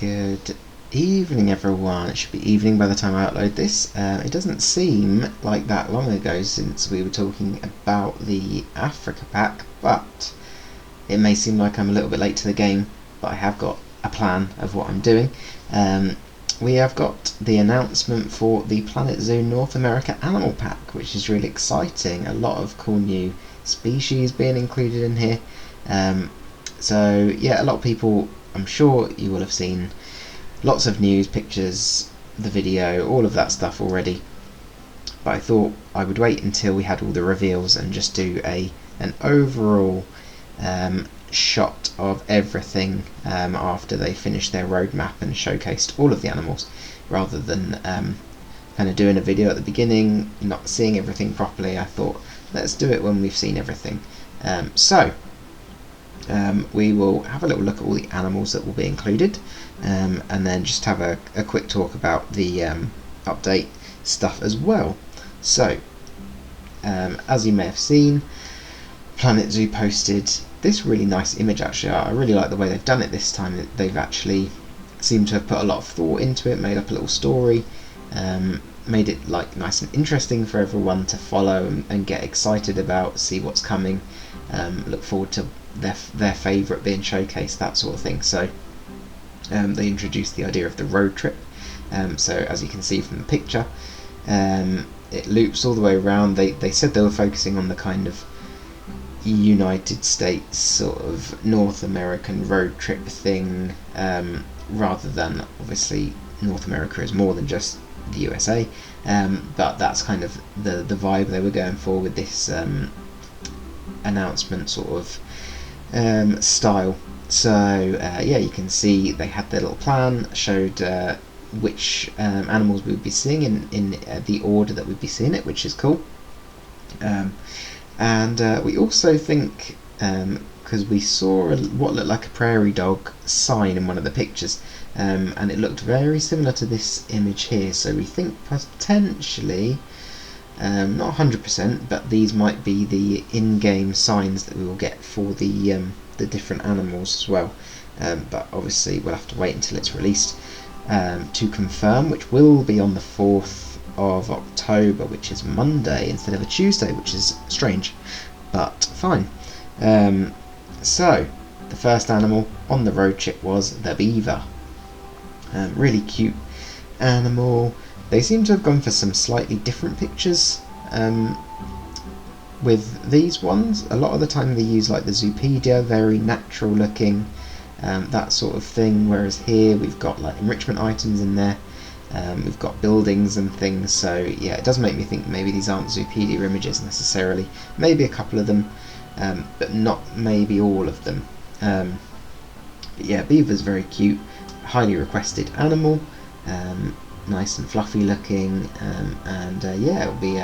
Good evening everyone. It should be evening by the time I upload this. It doesn't seem like that long ago since we were talking about the Africa pack, but it may seem like I'm a little bit late to the game, but I have got a plan of what I'm doing. We have got the announcement for the Planet Zoo North America Animal Pack, which is really exciting. A lot of cool new species being included in here. So yeah, a lot of people, I'm sure you will have seen lots of news, pictures, the video, all of that stuff already, but I thought I would wait until we had all the reveals and just do an overall shot of everything after they finished their roadmap and showcased all of the animals, rather than kind of doing a video at the beginning, not seeing everything properly. I thought, let's do it when we've seen everything. We will have a little look at all the animals that will be included, and then just have a quick talk about the update stuff as well. So, as you may have seen, Planet Zoo posted this really nice image. Actually, I really like the way they've done it this time. They've actually seemed to have put a lot of thought into it, made up a little story, made it like nice and interesting for everyone to follow and get excited about, see what's coming, look forward to their favourite being showcased, that sort of thing. So they introduced the idea of the road trip. So as you can see from the picture, it loops all the way around. They said they were focusing on the kind of United States sort of North American road trip thing, rather than, obviously North America is more than just the USA, but that's kind of the vibe they were going for with this announcement sort of style. So yeah, you can see they had their little plan, showed which animals we would be seeing in the order that we'd be seeing it, which is cool. And we also think, because we saw what looked like a prairie dog sign in one of the pictures, and it looked very similar to this image here, so we think potentially, not 100%, but these might be the in-game signs that we will get for the different animals as well. But obviously we'll have to wait until it's released to confirm, which will be on the 4th of October, which is Monday instead of a Tuesday, which is strange, but fine. So the first animal on the road trip was the beaver. Really cute animal. They seem to have gone for some slightly different pictures with these ones. A lot of the time they use like the Zoopedia, very natural looking, that sort of thing, whereas here we've got like enrichment items in there. We've got buildings and things, so yeah, it does make me think maybe these aren't Zoopedia images necessarily. Maybe a couple of them, but not maybe all of them. But yeah, beaver's very cute, highly requested animal, nice and fluffy looking, and yeah, it'll be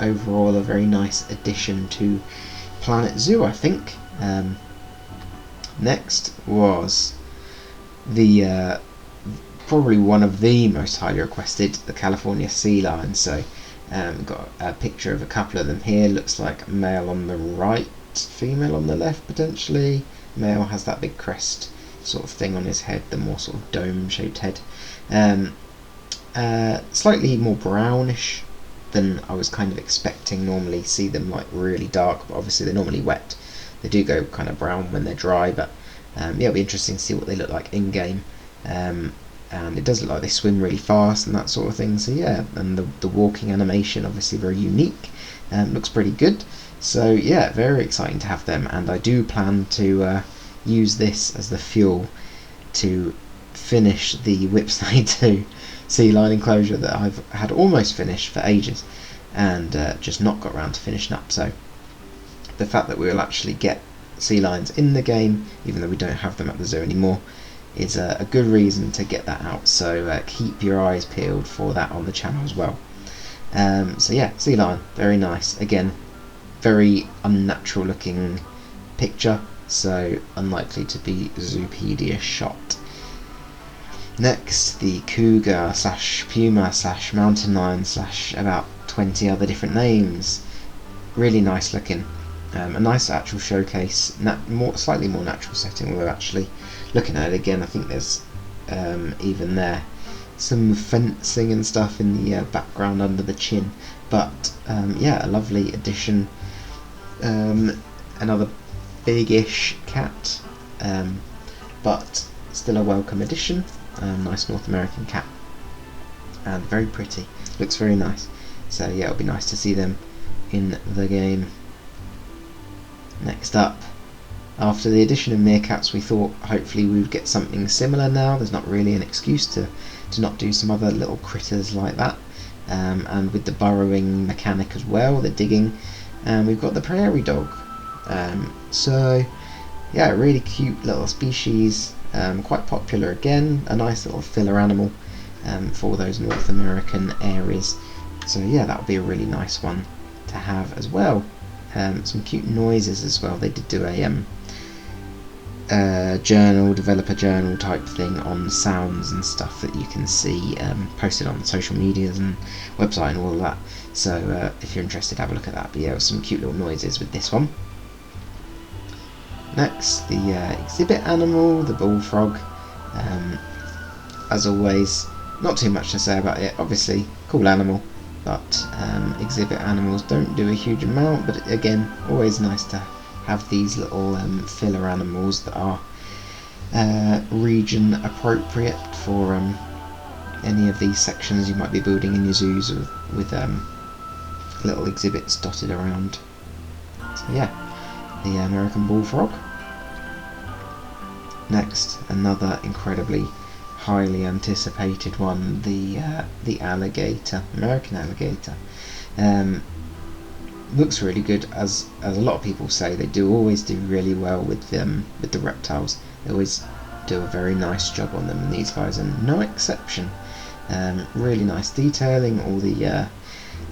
overall a very nice addition to Planet Zoo, I think. Next was the probably one of the most highly requested, the California sea lion. So got a picture of a couple of them here. Looks like male on the right, female on the left potentially. Male has that big crest sort of thing on his head, the more sort of dome shaped head. Slightly more brownish than I was kind of expecting. Normally see them like really dark, but obviously they're normally wet. They do go kind of brown when they're dry, but yeah, it'll be interesting to see what they look like in game. And it does look like they swim really fast and that sort of thing, so yeah, and the walking animation obviously very unique, looks pretty good. So yeah, very exciting to have them, and I do plan to use this as the fuel to finish the Whipsnade 2 sea lion enclosure that I've had almost finished for ages and just not got around to finishing up. So the fact that we will actually get sea lions in the game, even though we don't have them at the zoo anymore, is a good reason to get that out. So keep your eyes peeled for that on the channel as well. So yeah, sea lion, very nice. Again, very unnatural looking picture, so unlikely to be Zoopedia shot. Next, the cougar slash puma slash mountain lion slash about 20 other different names. Really nice looking. A nice actual showcase, slightly more natural setting, although actually looking at it again, I think there's even there. Some fencing and stuff in the background under the chin, but yeah, a lovely addition. Another big-ish cat, but still a welcome addition. Nice North American cat, and very pretty, looks very nice. So yeah, it'll be nice to see them in the game. Next up, after the addition of meerkats, we thought hopefully we would get something similar now. There's not really an excuse to not do some other little critters like that. And with the burrowing mechanic as well, the digging, and we've got the prairie dog. So yeah, really cute little species, quite popular again, a nice little filler animal for those North American areas. So yeah, that would be a really nice one to have as well. Some cute noises as well. They did do a journal, developer journal type thing on sounds and stuff that you can see posted on social medias and website and all of that. So if you're interested, have a look at that. But yeah, some cute little noises with this one. Next, the exhibit animal, the bullfrog. As always, not too much to say about it. Obviously, cool animal, but exhibit animals don't do a huge amount. But again, always nice to have these little filler animals that are region appropriate for any of these sections you might be building in your zoos with little exhibits dotted around. So yeah, the American bullfrog. Next, another incredibly highly anticipated one, the alligator, American alligator. Looks really good, as a lot of people say. They do always do really well with the reptiles. They always do a very nice job on them, and these guys are no exception. Really nice detailing, all the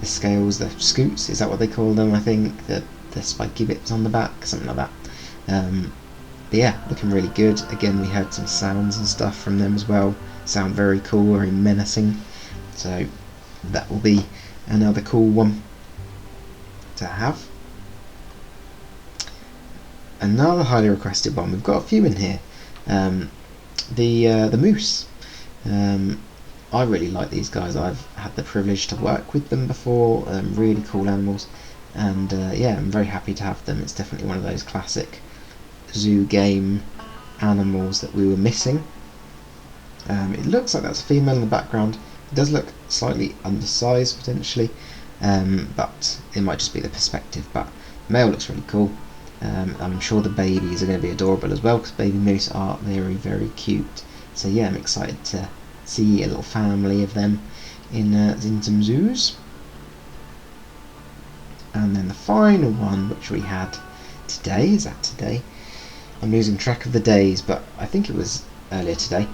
scales, the scoots, is that what they call them? I think the spiky bits on the back, something like that. But yeah, looking really good. Again, we heard some sounds and stuff from them as well. Sound very cool, very menacing. So that will be another cool one to have. Another highly requested one. We've got a few in here. The moose. I really like these guys. I've had the privilege to work with them before. Really cool animals, and yeah, I'm very happy to have them. It's definitely one of those classic zoo game animals that we were missing. It looks like that's a female in the background. It does look slightly undersized potentially, but it might just be the perspective. But the male looks really cool. I'm sure the babies are going to be adorable as well, because baby moose are very, very cute. So yeah, I'm excited to see a little family of them in some zoos. And then the final one which we had today, is that today? I'm losing track of the days, but I think it was earlier today.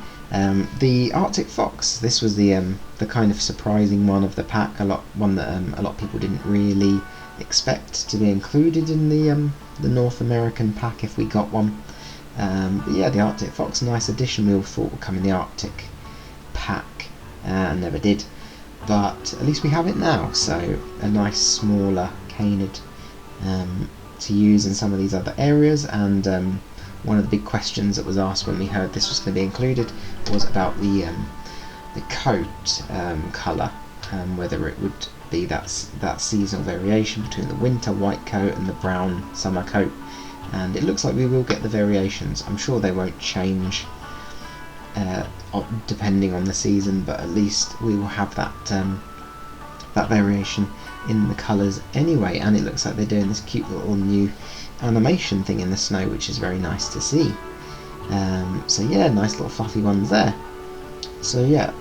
The Arctic fox. This was the kind of surprising one of the pack. One that a lot of people didn't really expect to be included in the North American pack if we got one. But yeah, the Arctic fox, nice addition. We all thought would come in the Arctic pack, and never did. But at least we have it now. So a nice smaller canid to use in some of these other areas. And one of the big questions that was asked when we heard this was going to be included was about the coat colour, whether it would be that seasonal variation between the winter white coat and the brown summer coat. And it looks like we will get the variations. I'm sure they won't change depending on the season, but at least we will have that variation in the colours anyway. And it looks like they're doing this cute little new animation thing in the snow, which is very nice to see. So yeah, nice little fluffy ones there. So yeah,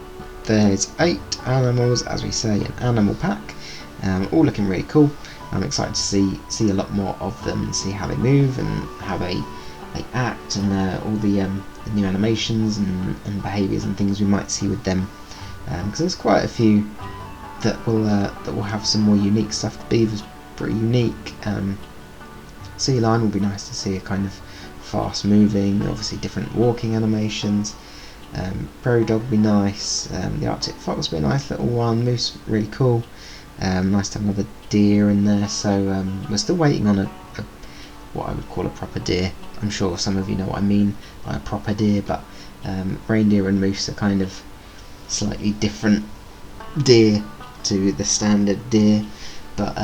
there's 8 animals, as we say, an animal pack, all looking really cool. I'm excited to see a lot more of them and see how they move and how they act, and all the new animations and behaviours and things we might see with them, because there's quite a few that will have some more unique stuff. The beaver's pretty unique. Sea lion will be nice to see, a kind of fast moving, obviously different walking animations. Prairie dog will be nice. The Arctic fox will be a nice little one. Moose, really cool. Nice to have another deer in there. So we're still waiting on what I would call a proper deer. I'm sure some of you know what I mean by a proper deer, but Reindeer and moose are kind of slightly different deer to the standard deer, but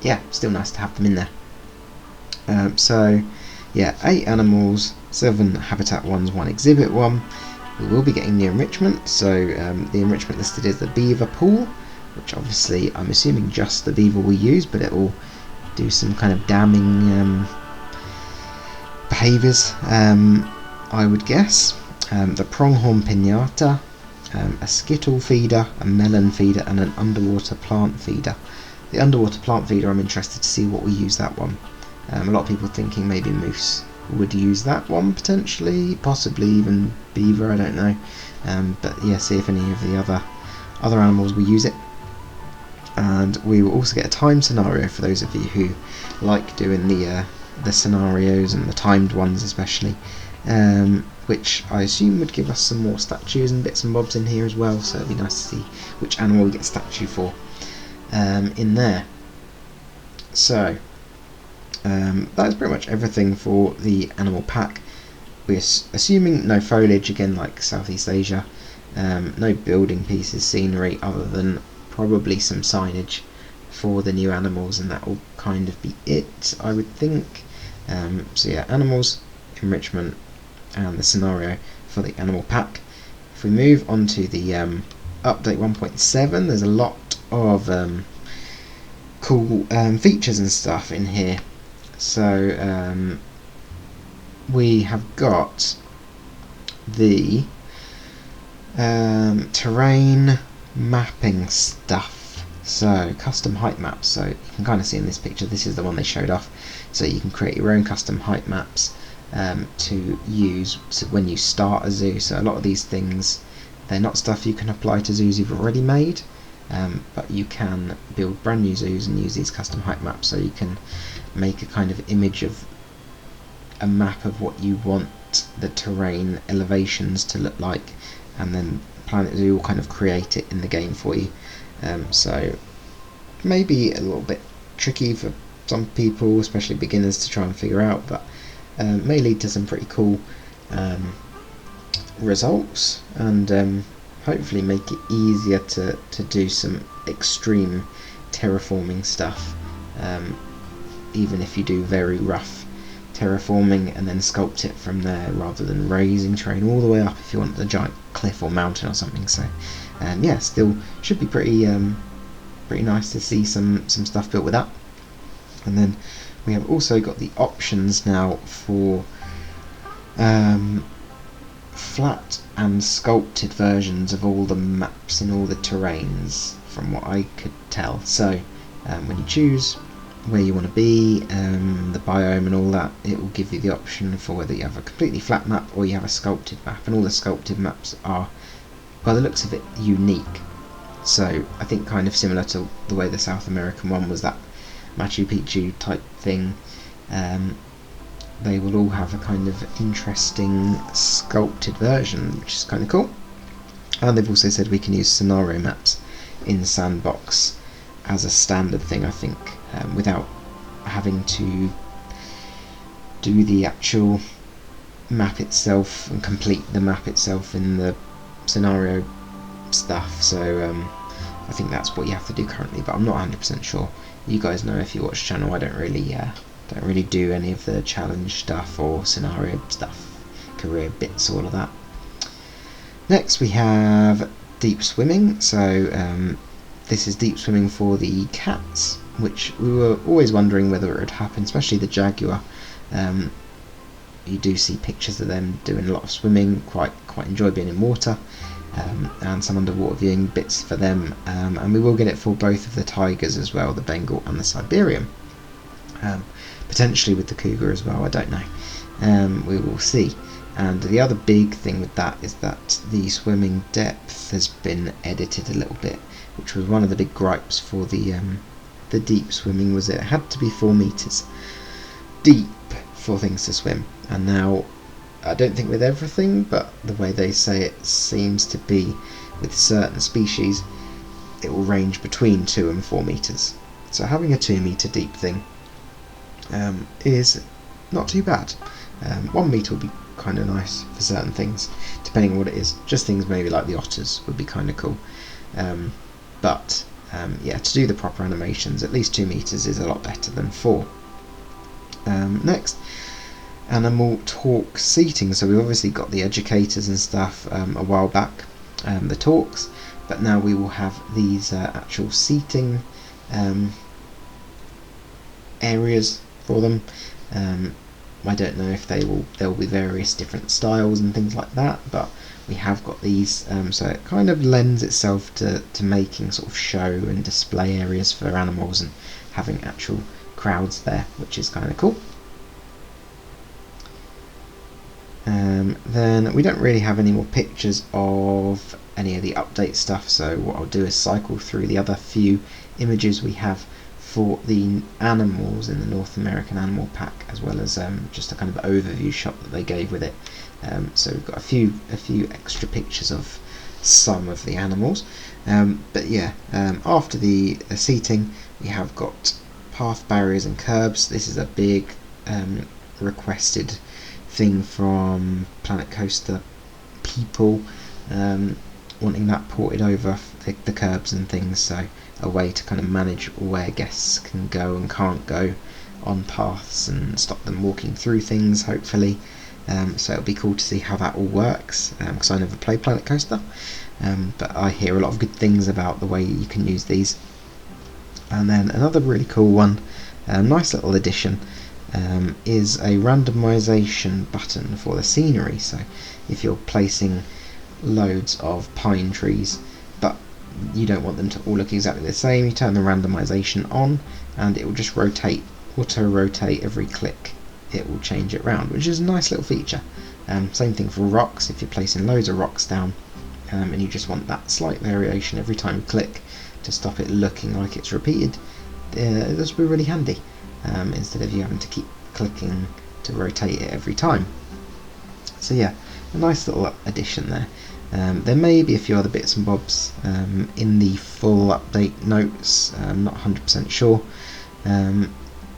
yeah, still nice to have them in there. So yeah, 8 animals, 7 habitat ones, 1 exhibit one. We will be getting the enrichment, so the enrichment listed is the beaver pool, which obviously I'm assuming just the beaver will use, but it will do some kind of damming behaviours, I would guess. The pronghorn pinata, a skittle feeder, a melon feeder, and an underwater plant feeder. The underwater plant feeder, I'm interested to see what we use that one. A lot of people thinking maybe moose would use that one potentially, possibly even beaver, I don't know. But yeah, see if any of the other animals will use it. And we will also get a time scenario for those of you who like doing the scenarios and the timed ones especially, which I assume would give us some more statues and bits and bobs in here as well, so it'd be nice to see which animal we get a statue for in there. So that is pretty much everything for the animal pack. We're assuming no foliage again like Southeast Asia, no building pieces, scenery, other than probably some signage for the new animals, and that will kind of be it, I would think. So yeah, animals, enrichment, and the scenario for the animal pack. If we move on to the update 1.7, there's a lot of cool features and stuff in here. So we have got the terrain mapping stuff, so custom height maps. So you can kind of see in this picture, this is the one they showed off, so you can create your own custom height maps to use when you start a zoo. So a lot of these things, they're not stuff you can apply to zoos you've already made, but you can build brand new zoos and use these custom height maps, so you can make a kind of image of a map of what you want the terrain elevations to look like, and then Planet Zoo will kind of create it in the game for you. So maybe a little bit tricky for some people, especially beginners, to try and figure out, but may lead to some pretty cool results, and hopefully make it easier to do some extreme terraforming stuff, even if you do very rough terraforming and then sculpt it from there, rather than raising terrain all the way up if you want a giant cliff or mountain or something. So yeah, still should be pretty nice to see some stuff built with that. And then we have also got the options now for flat and sculpted versions of all the maps in all the terrains, from what I could tell. So when you choose where you want to be, the biome and all that, it will give you the option for whether you have a completely flat map or you have a sculpted map, and all the sculpted maps are, by the looks of it, unique. So I think kind of similar to the way the South American one was, that Machu Picchu type thing. They will all have a kind of interesting sculpted version, which is kind of cool. And they've also said we can use scenario maps in Sandbox as a standard thing, I think, without having to do the actual map itself and complete the map itself in the scenario stuff. So I think that's what you have to do currently, but I'm not 100% sure. You guys know if you watch the channel, I don't really do any of the challenge stuff or scenario stuff, career bits, all of that. Next we have deep swimming. So this is deep swimming for the cats, which we were always wondering whether it would happen, especially the jaguar. You do see pictures of them doing a lot of swimming, quite enjoy being in water, and some underwater viewing bits for them, and we will get it for both of the tigers as well, the Bengal and the Siberian, potentially with the cougar as well, I don't know, we will see. And the other big thing with that is that the swimming depth has been edited a little bit, which was one of the big gripes for the deep swimming, was it had to be 4 meters deep for things to swim, and now I don't think with everything, but the way they say it seems to be with certain species it will range between 2 and 4 meters. So having a 2 meter deep thing is not too bad. 1 meter would be kind of nice for certain things, depending on what it is. Just things maybe like the otters would be kind of cool. But yeah, to do the proper animations, at least 2 meters is a lot better than 4. Next, animal talk seating. So we've obviously got the educators and stuff a while back, the talks, but now we will have these actual seating areas for them. I don't know if there'll be various different styles and things like that, but we have got these, so it kind of lends itself to making sort of show and display areas for animals and having actual crowds there, which is kind of cool. Then we don't really have any more pictures of any of the update stuff, so what I'll do is cycle through the other few images we have for the animals in the North American Animal Pack, as well as just a kind of overview shot that they gave with it. So we've got a few extra pictures of some of the animals, but yeah, after the seating we have got path barriers and curbs. This is a big requested thing from Planet Coaster people, wanting that ported over the curbs and things, so a way to kind of manage where guests can go and can't go on paths and stop them walking through things, hopefully. So it'll be cool to see how that all works, because I never played Planet Coaster, but I hear a lot of good things about the way you can use these. And then another really cool one, nice little addition, is a randomization button for the scenery. So if you're placing loads of pine trees but you don't want them to all look exactly the same, you turn the randomization on and it will just auto rotate every click. It will change it round, which is a nice little feature. Same thing for rocks. If you're placing loads of rocks down and you just want that slight variation every time you click to stop it looking like it's repeated, this will be really handy, instead of you having to keep clicking to rotate it every time. So yeah, a nice little addition there. There may be a few other bits and bobs in the full update notes. I'm not 100% sure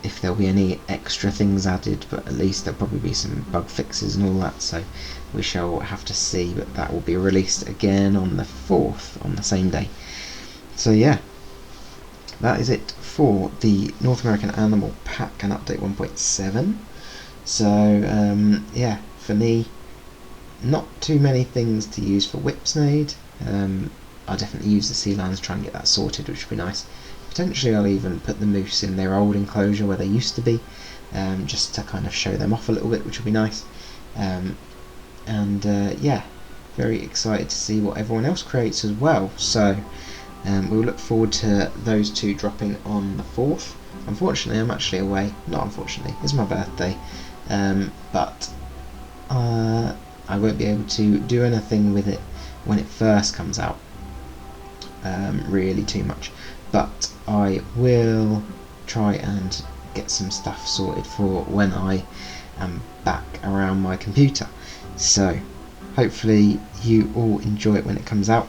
if there'll be any extra things added, but at least there'll probably be some bug fixes and all that, so we shall have to see. But that will be released again on the 4th, on the same day. So yeah, that is it for the North American Animal Pack and Update 1.7. So yeah, for me, not too many things to use for Whipsnade. I'll definitely use the sea lions, try and get that sorted, which would be nice. Potentially I'll even put the moose in their old enclosure where they used to be, just to kind of show them off a little bit, which would be nice. Yeah, very excited to see what everyone else creates as well. So we'll look forward to those two dropping on the 4th. Unfortunately I'm actually away, not unfortunately, it's my birthday, but I won't be able to do anything with it when it first comes out, really too much, but I will try and get some stuff sorted for when I am back around my computer. So hopefully you all enjoy it when it comes out.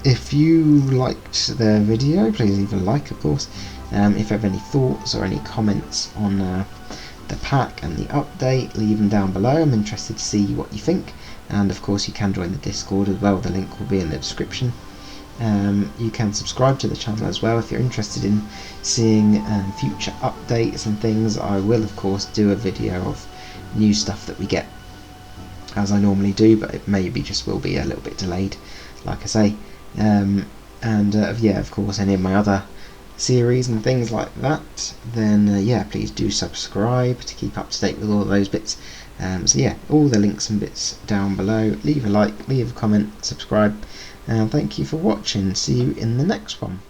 If you liked the video, please leave a like, of course. If you have any thoughts or any comments on the pack and the update, leave them down below. I'm interested to see what you think, and of course you can join the Discord as well. The link will be in the description. You can subscribe to the channel as well if you're interested in seeing future updates and things. I will of course do a video of new stuff that we get, as I normally do, but it maybe just will be a little bit delayed, like I say. Yeah, of course, any of my other series and things like that, then yeah, please do subscribe to keep up to date with all of those bits. So yeah, all the links and bits down below. Leave a like, leave a comment, subscribe, and thank you for watching. See you in the next one.